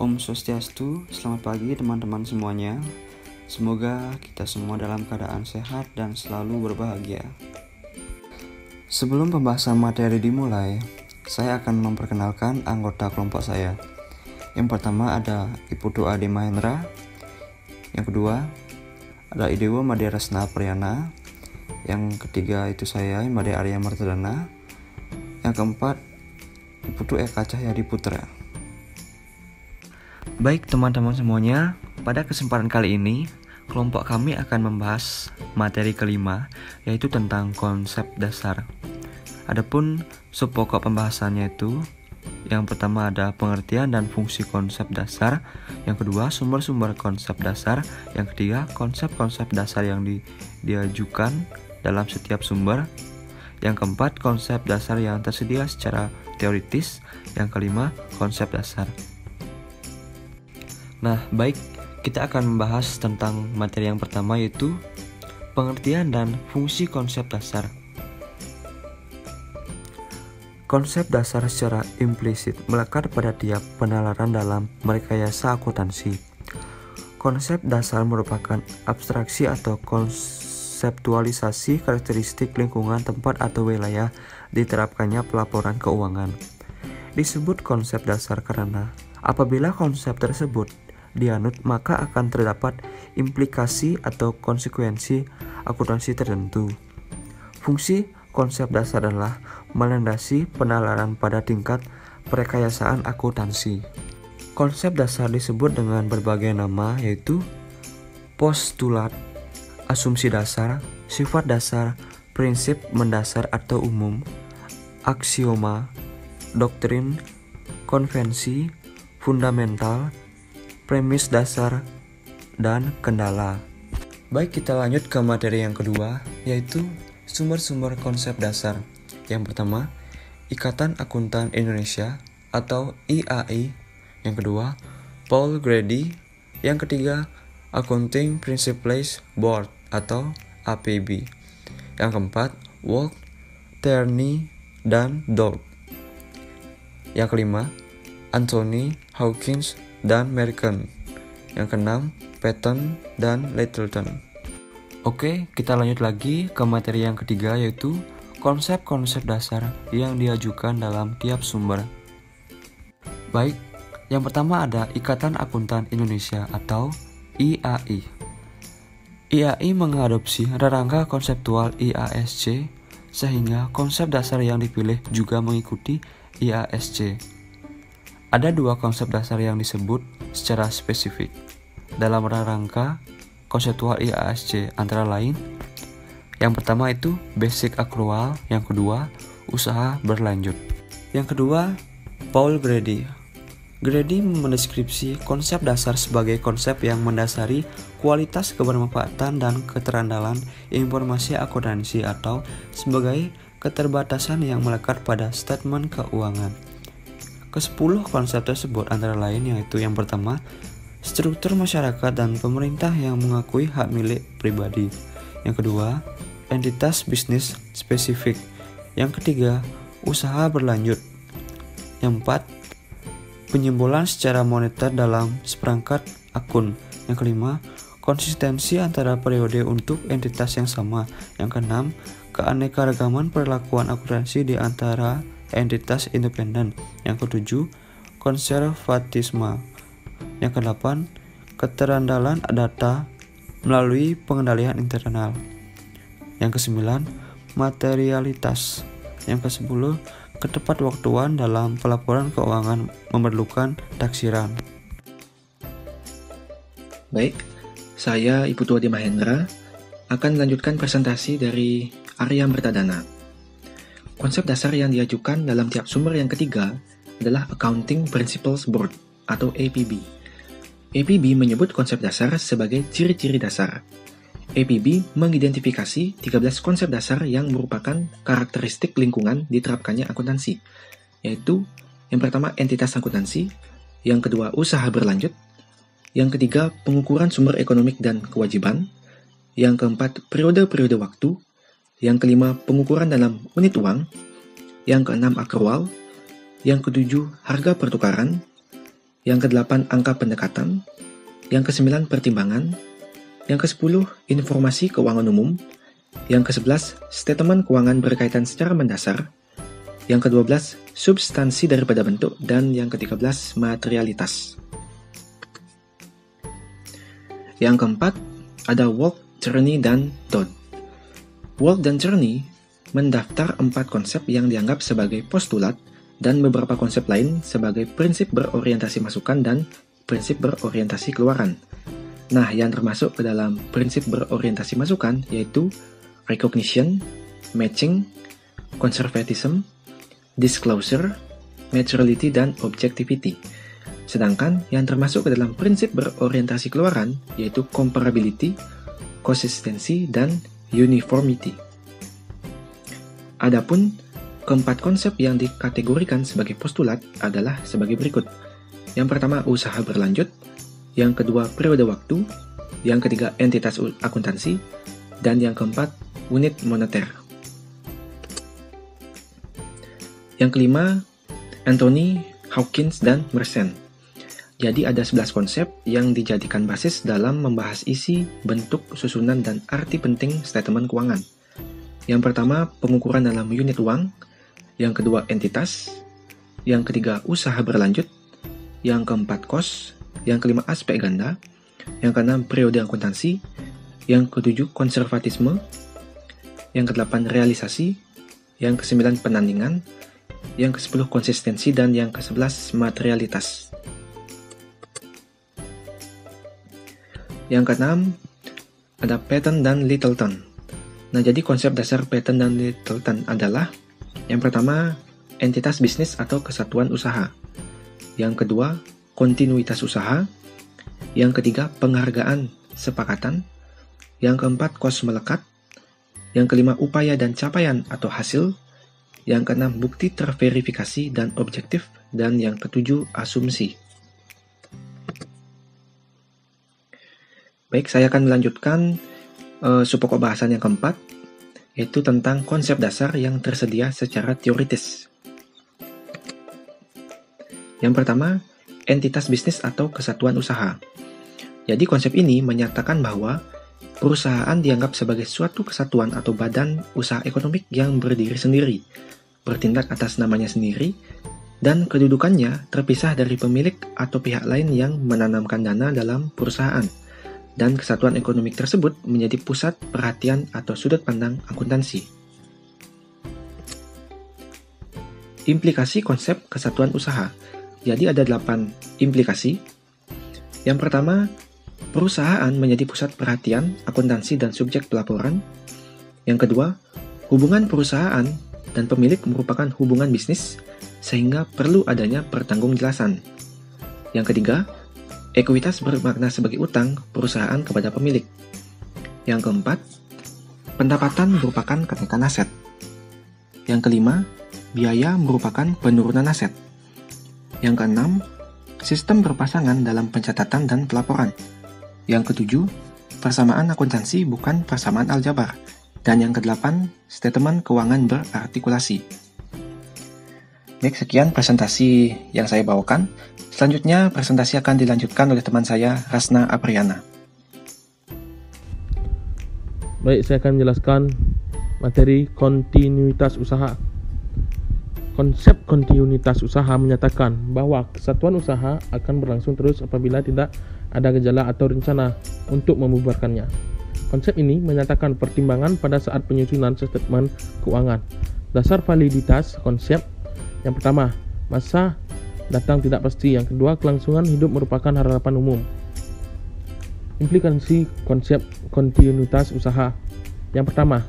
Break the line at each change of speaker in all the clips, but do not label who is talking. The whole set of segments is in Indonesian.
Om Swastiastu, selamat pagi teman-teman semuanya. Semoga kita semua dalam keadaan sehat dan selalu berbahagia. Sebelum pembahasan materi dimulai, saya akan memperkenalkan anggota kelompok saya. Yang pertama ada Iputu Ade Mahendra. Yang kedua ada Idewo Made Resna Priyana. Yang ketiga itu saya, Made Arya Martadana. Yang keempat Iputu Eka Cahyadi Putra. Baik teman-teman semuanya, pada kesempatan kali ini kelompok kami akan membahas materi kelima, yaitu tentang konsep dasar. Adapun subpokok pembahasannya itu, yang pertama ada pengertian dan fungsi konsep dasar, yang kedua sumber-sumber konsep dasar, yang ketiga konsep-konsep dasar yang diajukan dalam setiap sumber, yang keempat konsep dasar yang tersedia secara teoritis, yang kelima konsep dasar. Nah, baik, kita akan membahas tentang materi yang pertama, yaitu pengertian dan fungsi konsep dasar. Konsep dasar secara implisit melekat pada tiap penalaran dalam merekayasa akuntansi. Konsep dasar merupakan abstraksi atau konseptualisasi karakteristik lingkungan, tempat, atau wilayah diterapkannya pelaporan keuangan. Disebut konsep dasar karena apabila konsep tersebut dianut, maka akan terdapat implikasi atau konsekuensi akuntansi tertentu. Fungsi konsep dasar adalah melandasi penalaran pada tingkat perekayasaan akuntansi. Konsep dasar disebut dengan berbagai nama, yaitu postulat, asumsi dasar, sifat dasar, prinsip mendasar atau umum, aksioma, doktrin, konvensi, fundamental, premis dasar, dan kendala. Baik, kita lanjut ke materi yang kedua, yaitu sumber-sumber konsep dasar. Yang pertama, Ikatan Akuntan Indonesia atau IAI. Yang kedua, Paul Grady. Yang ketiga, Accounting Principles Board atau APB. Yang keempat, Wolk, Tierney, dan Dodd. Yang kelima, Anthony Hawkins dan Merton. Yang keenam, Patton dan Littleton. Oke, kita lanjut lagi ke materi yang ketiga, yaitu konsep-konsep dasar yang diajukan dalam tiap sumber. Baik, yang pertama ada Ikatan Akuntan Indonesia atau IAI. IAI mengadopsi rangka konseptual IASC, sehingga konsep dasar yang dipilih juga mengikuti IASC. Ada dua konsep dasar yang disebut secara spesifik dalam rangka konseptual IASC, antara lain yang pertama itu basic accrual, yang kedua usaha berlanjut. Yang kedua, Paul Grady. Grady mendeskripsi konsep dasar sebagai konsep yang mendasari kualitas, kebermanfaatan, dan keterandalan informasi akuntansi atau sebagai keterbatasan yang melekat pada statement keuangan. Ke-10 konsep tersebut antara lain yaitu yang pertama, struktur masyarakat dan pemerintah yang mengakui hak milik pribadi. Yang kedua, entitas bisnis spesifik. Yang ketiga, usaha berlanjut. Yang keempat, penyimbolan secara moneter dalam seperangkat akun. Yang kelima, konsistensi antara periode untuk entitas yang sama. Yang keenam, keanekaragaman perlakuan akuntansi di antara entitas independen. Yang ketujuh, konservatisme. Yang kedelapan, keterandalan data melalui pengendalian internal. Yang kesembilan, materialitas. Yang kesepuluh, ketepat waktuan dalam pelaporan keuangan memerlukan taksiran.
Baik, saya Iputu Ade Mahendra akan melanjutkan presentasi dari Arya Martadana. Konsep dasar yang diajukan dalam tiap sumber yang ketiga adalah Accounting Principles Board atau APB. APB menyebut konsep dasar sebagai ciri-ciri dasar. APB mengidentifikasi 13 konsep dasar yang merupakan karakteristik lingkungan diterapkannya akuntansi, yaitu yang pertama entitas akuntansi, yang kedua usaha berlanjut, yang ketiga pengukuran sumber ekonomik dan kewajiban, yang keempat periode-periode waktu, yang kelima pengukuran dalam unit uang, yang keenam akrual, yang ketujuh harga pertukaran, Yang ke-8, angka pendekatan. Yang ke-9, pertimbangan. Yang ke-10, informasi keuangan umum. Yang ke-11, statement keuangan berkaitan secara mendasar. Yang ke-12, substansi daripada bentuk. Dan yang ke-13, materialitas. Yang keempat, ada walk, journey, dan thought. Walk dan journey mendaftar 4 konsep yang dianggap sebagai postulat dan beberapa konsep lain sebagai prinsip berorientasi masukan dan prinsip berorientasi keluaran. Nah, yang termasuk ke dalam prinsip berorientasi masukan yaitu recognition, matching, conservatism, disclosure, materiality, dan objectivity. Sedangkan yang termasuk ke dalam prinsip berorientasi keluaran yaitu comparability, consistency, dan uniformity. Adapun keempat konsep yang dikategorikan sebagai postulat adalah sebagai berikut. Yang pertama, usaha berlanjut. Yang kedua, periode waktu. Yang ketiga, entitas akuntansi. Dan yang keempat, unit moneter. Yang kelima, Anthony, Hawkins, dan Mersenne. Jadi ada 11 konsep yang dijadikan basis dalam membahas isi, bentuk, susunan, dan arti penting statement keuangan. Yang pertama, pengukuran dalam unit uang. Yang kedua, entitas. Yang ketiga, usaha berlanjut. Yang keempat, cost. Yang kelima, aspek ganda. Yang keenam, periode akuntansi. Yang ketujuh, konservatisme. Yang kedelapan, realisasi. Yang kesembilan, penandingan. Yang ke-10, konsistensi. Dan yang ke-11, materialitas. Yang keenam, ada Paton dan Littleton. Nah, jadi konsep dasar Paton dan Littleton adalah yang pertama, entitas bisnis atau kesatuan usaha. Yang kedua, kontinuitas usaha. Yang ketiga, penghargaan sepakatan. Yang keempat, kos melekat. Yang kelima, upaya dan capaian atau hasil. Yang keenam, bukti terverifikasi dan objektif. Dan yang ketujuh, asumsi. Baik, saya akan melanjutkan subpokok bahasan yang keempat, yaitu tentang konsep dasar yang tersedia secara teoritis. Yang pertama, entitas bisnis atau kesatuan usaha. Jadi konsep ini menyatakan bahwa perusahaan dianggap sebagai suatu kesatuan atau badan usaha ekonomik yang berdiri sendiri, bertindak atas namanya sendiri, dan kedudukannya terpisah dari pemilik atau pihak lain yang menanamkan dana dalam perusahaan. Dan kesatuan ekonomik tersebut menjadi pusat perhatian atau sudut pandang akuntansi. Implikasi konsep kesatuan usaha. Jadi ada 8 implikasi. Yang pertama, perusahaan menjadi pusat perhatian akuntansi dan subjek pelaporan. Yang kedua, hubungan perusahaan dan pemilik merupakan hubungan bisnis sehingga perlu adanya pertanggungjawaban. Yang ketiga, ekuitas bermakna sebagai utang perusahaan kepada pemilik. Yang keempat, pendapatan merupakan kenaikan aset. Yang kelima, biaya merupakan penurunan aset. Yang keenam, sistem berpasangan dalam pencatatan dan pelaporan. Yang ketujuh, persamaan akuntansi bukan persamaan aljabar. Dan yang kedelapan, statement keuangan berartikulasi. Baik, sekian presentasi yang saya bawakan. Selanjutnya, presentasi akan dilanjutkan oleh teman saya, Rasna Apriana.
Baik, saya akan menjelaskan materi kontinuitas usaha. Konsep kontinuitas usaha menyatakan bahwa kesatuan usaha akan berlangsung terus apabila tidak ada gejala atau rencana untuk membubarkannya. Konsep ini menyatakan pertimbangan pada saat penyusunan statement keuangan. Dasar validitas konsep yang pertama, masa datang tidak pasti. Yang kedua, kelangsungan hidup merupakan harapan umum. Implikasi konsep kontinuitas usaha. Yang pertama,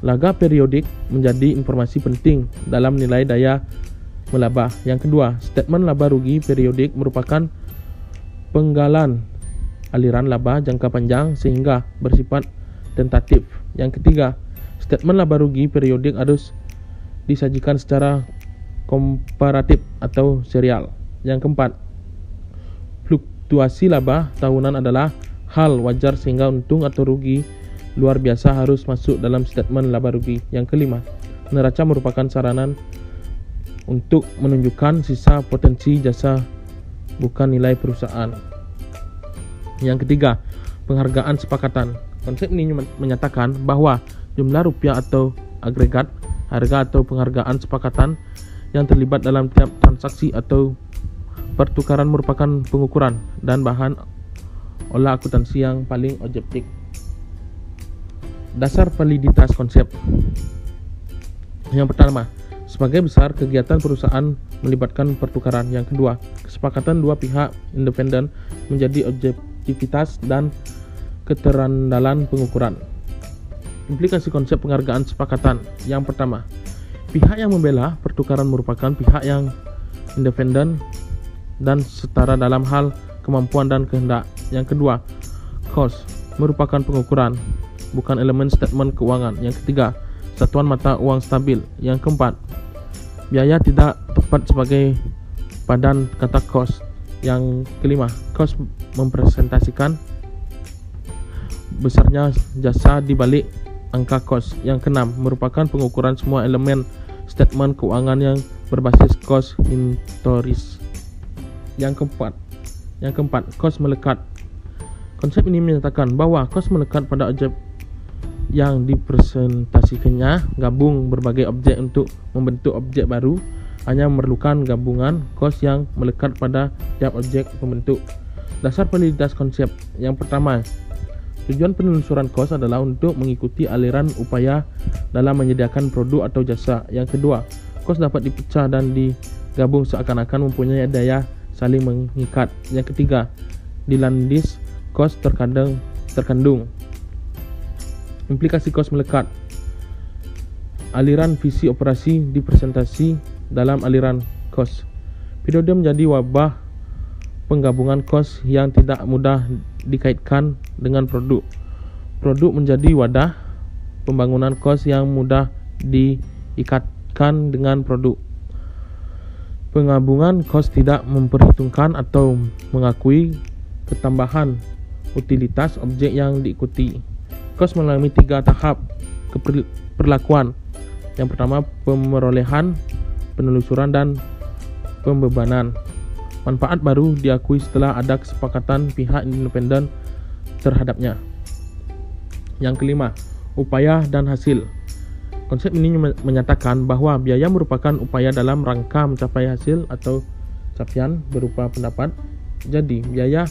laga periodik menjadi informasi penting dalam nilai daya melaba. Yang kedua, statement laba rugi periodik merupakan penggalan aliran laba jangka panjang sehingga bersifat tentatif. Yang ketiga, statement laba rugi periodik harus disajikan secara komparatif atau serial. Yang keempat, fluktuasi laba tahunan adalah hal wajar sehingga untung atau rugi luar biasa harus masuk dalam statement laba rugi. Yang kelima, neraca merupakan saranan untuk menunjukkan sisa potensi jasa bukan nilai perusahaan. Yang ketiga, penghargaan sepakatan. Konsep ini menyatakan bahwa jumlah rupiah atau agregat harga atau penghargaan sepakatan yang terlibat dalam tiap transaksi atau pertukaran merupakan pengukuran dan bahan olah akuntansi yang paling objektif. Dasar validitas konsep. Yang pertama, sebagai besar kegiatan perusahaan melibatkan pertukaran. Yang kedua, kesepakatan dua pihak independen menjadi objektivitas dan keterandalan pengukuran. Implikasi konsep penghargaan sepakatan. Yang pertama, pihak yang membela pertukaran merupakan pihak yang independen dan setara dalam hal kemampuan dan kehendak. Yang kedua, cost merupakan pengukuran, bukan elemen statement keuangan. Yang ketiga, satuan mata uang stabil. Yang keempat, biaya tidak tepat sebagai padan kata cost. Yang kelima, cost mempresentasikan besarnya jasa di balik angka cost. Yang keenam, merupakan pengukuran semua elemen statement keuangan yang berbasis cost historis. Yang keempat, cost melekat. Konsep ini menyatakan bahwa cost melekat pada objek yang dipresentasikannya. Gabung berbagai objek untuk membentuk objek baru hanya memerlukan gabungan cost yang melekat pada tiap objek pembentuk. Dasar validitas konsep. Yang pertama, tujuan penelusuran cost adalah untuk mengikuti aliran upaya dalam menyediakan produk atau jasa. Yang kedua, cost dapat dipecah dan digabung seakan-akan mempunyai daya saling mengikat. Yang ketiga, di landis cost terkandung. Implikasi cost melekat. Aliran visi operasi dipresentasi dalam aliran cost. Periode menjadi wabah penggabungan cost yang tidak mudah dikaitkan dengan produk. Produk menjadi wadah pembangunan cost yang mudah diikatkan dengan produk. Penggabungan cost tidak memperhitungkan atau mengakui ketambahan utilitas objek yang diikuti. Cost mengalami 3 tahap keperlakuan. Yang pertama, pemerolehan, penelusuran, dan pembebanan. Manfaat baru diakui setelah ada kesepakatan pihak independen terhadapnya. Yang kelima, upaya dan hasil. Konsep ini menyatakan bahwa biaya merupakan upaya dalam rangka mencapai hasil atau capaian berupa pendapat. Jadi, biaya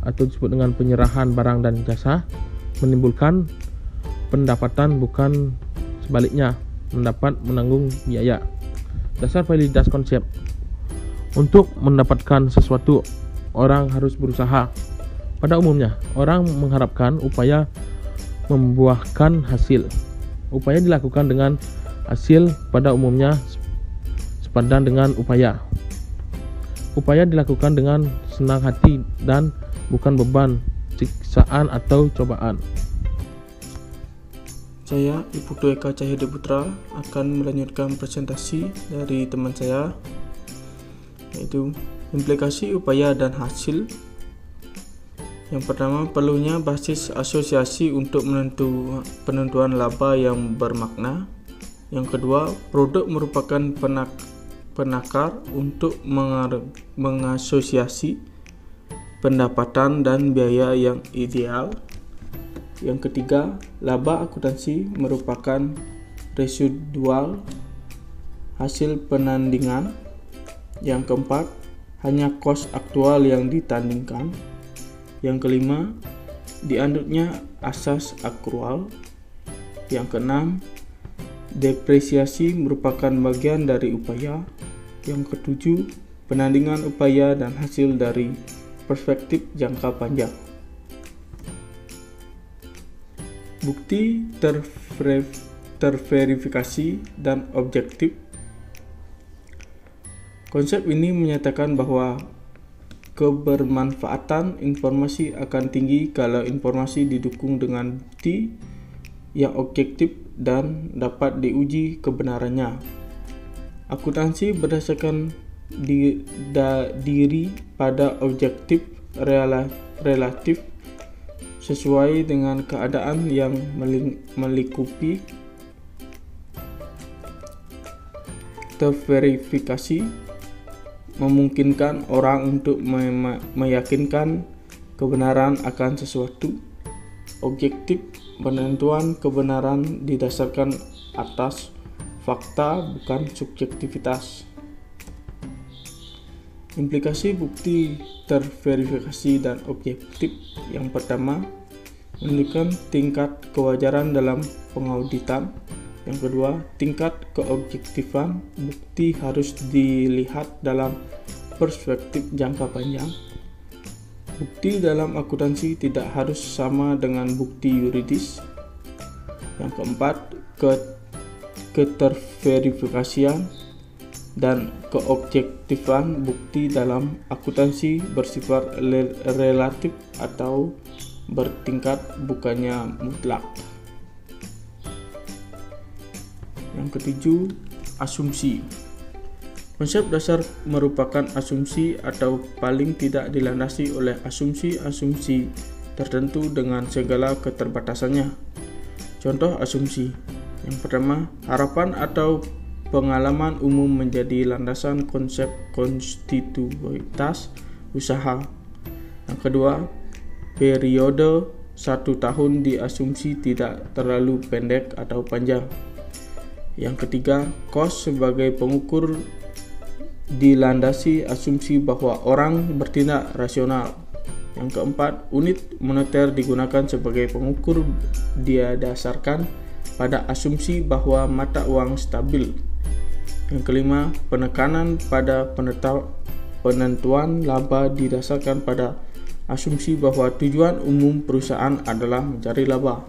atau disebut dengan penyerahan barang dan jasa menimbulkan pendapatan, bukan sebaliknya, mendapat menanggung biaya. Dasar validitas konsep. Untuk mendapatkan sesuatu, orang harus berusaha. Pada umumnya, orang mengharapkan upaya membuahkan hasil. Upaya dilakukan dengan hasil pada umumnya sepadan dengan upaya. Upaya dilakukan dengan senang hati dan bukan beban, siksaan atau cobaan.
Saya, Iputu Eka Cahyadi Putra, akan melanjutkan presentasi dari teman saya, yaitu implikasi upaya dan hasil. Yang pertama, perlunya basis asosiasi untuk penentuan laba yang bermakna. Yang kedua, produk merupakan penakar untuk mengasosiasi pendapatan dan biaya yang ideal. Yang ketiga, laba akuntansi merupakan residual hasil penandingan. Yang keempat, hanya kos aktual yang ditandingkan. Yang kelima, dianutnya asas akrual. Yang keenam, depresiasi merupakan bagian dari upaya. Yang ketujuh, penandingan upaya dan hasil dari perspektif jangka panjang. Bukti terverifikasi dan objektif. Konsep ini menyatakan bahwa kebermanfaatan informasi akan tinggi kalau informasi didukung dengan bukti yang objektif dan dapat diuji kebenarannya. Akuntansi berdasarkan diri pada objektif relatif sesuai dengan keadaan yang melingkupi. Terverifikasi memungkinkan orang untuk meyakinkan kebenaran akan sesuatu. Objektif, penentuan kebenaran didasarkan atas fakta, bukan subjektivitas. Implikasi bukti terverifikasi dan objektif. Yang pertama, menunjukkan tingkat kewajaran dalam pengauditan. Yang kedua, tingkat keobjektifan. Bukti harus dilihat dalam perspektif jangka panjang. Bukti dalam akuntansi tidak harus sama dengan bukti yuridis. Yang keempat, keterverifikasian dan keobjektifan bukti dalam akuntansi bersifat relatif atau bertingkat, bukannya mutlak. Yang ketujuh, asumsi. Konsep dasar merupakan asumsi atau paling tidak dilandasi oleh asumsi-asumsi tertentu dengan segala keterbatasannya. Contoh asumsi. Yang pertama, harapan atau pengalaman umum menjadi landasan konsep konstitusivitas usaha. Yang kedua, periode 1 tahun diasumsi tidak terlalu pendek atau panjang. Yang ketiga, kos sebagai pengukur dilandasi asumsi bahwa orang bertindak rasional. Yang keempat, unit moneter digunakan sebagai pengukur, dia dasarkan pada asumsi bahwa mata uang stabil. Yang kelima, penekanan pada penentuan laba didasarkan pada asumsi bahwa tujuan umum perusahaan adalah mencari laba.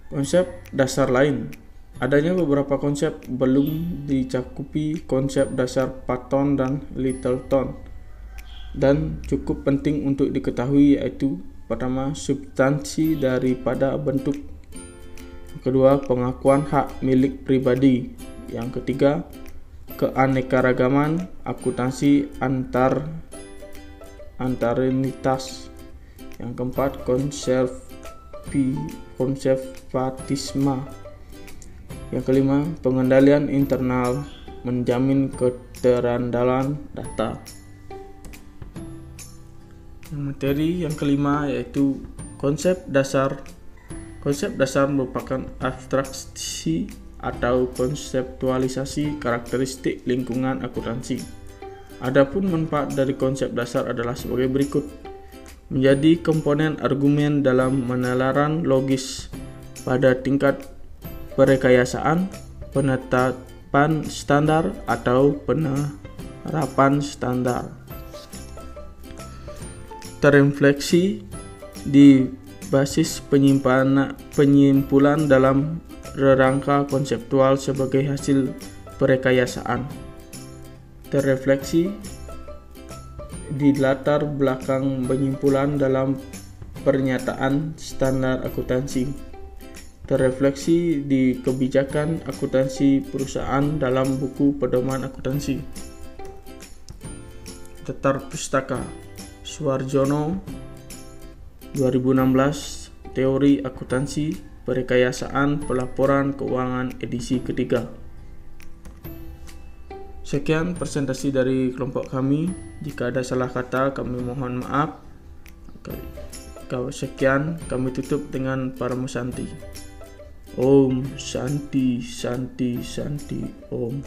Konsep dasar lain. Adanya beberapa konsep belum dicakupi konsep dasar Patton dan Littleton dan cukup penting untuk diketahui, yaitu pertama, substansi daripada bentuk. Yang kedua, pengakuan hak milik pribadi. Yang ketiga, keanekaragaman akuntansi antarenitas. Yang keempat, konservatisme. Yang kelima, pengendalian internal menjamin keterandalan data. Materi yang kelima yaitu konsep dasar. Konsep dasar merupakan abstraksi atau konseptualisasi karakteristik lingkungan akuntansi. Adapun manfaat dari konsep dasar adalah sebagai berikut: menjadi komponen argumen dalam penalaran logis pada tingkat perekayasaan, penetapan standar atau penerapan standar. Terrefleksi di basis penyimpulan dalam rangka konseptual sebagai hasil perekayasaan. Terrefleksi di latar belakang penyimpulan dalam pernyataan standar akuntansi. Terrefleksi di kebijakan akuntansi perusahaan dalam buku pedoman akuntansi. Tetar Pustaka Suarjono 2016, Teori Akuntansi Perekayasaan Pelaporan Keuangan edisi ketiga. Sekian presentasi dari kelompok kami. Jika ada salah kata, kami mohon maaf. Sekian, kami tutup dengan Paramasanti. Om Santi Santi Santi Om.